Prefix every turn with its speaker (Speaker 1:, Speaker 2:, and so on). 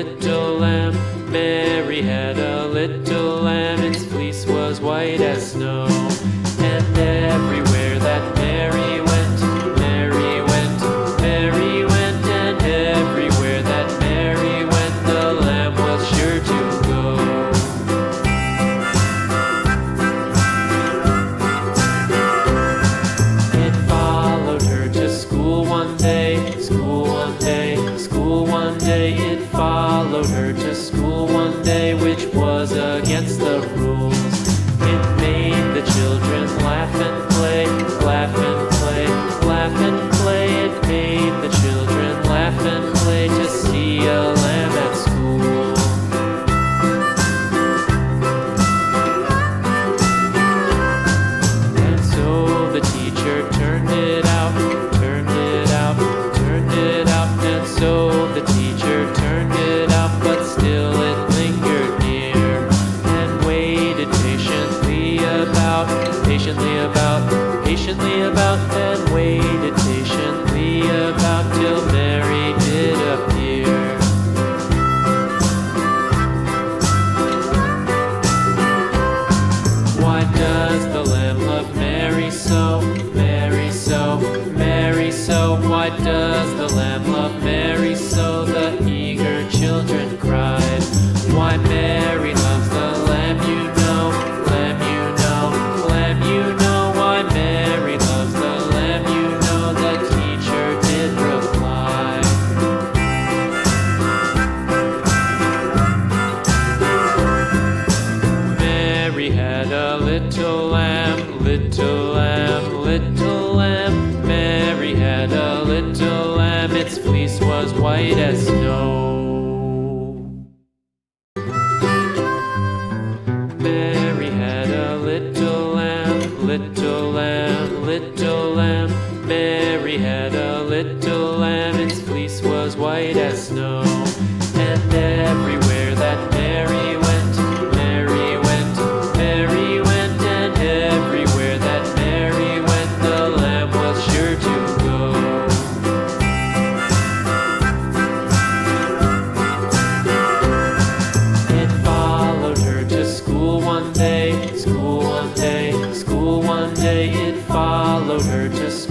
Speaker 1: little lamb. Mary had a little lamb. Its fleece was white as snow. And everywhere that Mary went, Mary went, Mary went. And everywhere that Mary went, the lamb was sure to go. It followed her to school one day, school one day, school one day. It followed her to school one day, which was against the rules. It made the children laugh and play, laugh and play, laugh and play. It made the children laugh and play to see a lamb at school. And so the teacher turned it out, turned it out, turned it out. And so the teacher turned it out, but still it lingered near and waited patiently about, and waited patiently about till Mary did appear. Why does the lamb love Mary so, Mary so, Mary so? Why does the lamb love Mary so? The eager children cried. Why Mary loves the lamb, you know, lamb, you know, lamb, you know. Why Mary loves the lamb, you know, the teacher did reply. Mary had a little lamb, little lamb, little lamb. Mary had a little lamb. Its fleece was white as snow. Mary had a little lamb, little lamb, little lamb. Mary had a little lamb. Its fleece was white as snow. And everywhere that Mary went, Mary went, Mary went. And everywhere that Mary went, the lamb was sure to go. It followed her to school one day, school one day, school one day. It followed her to school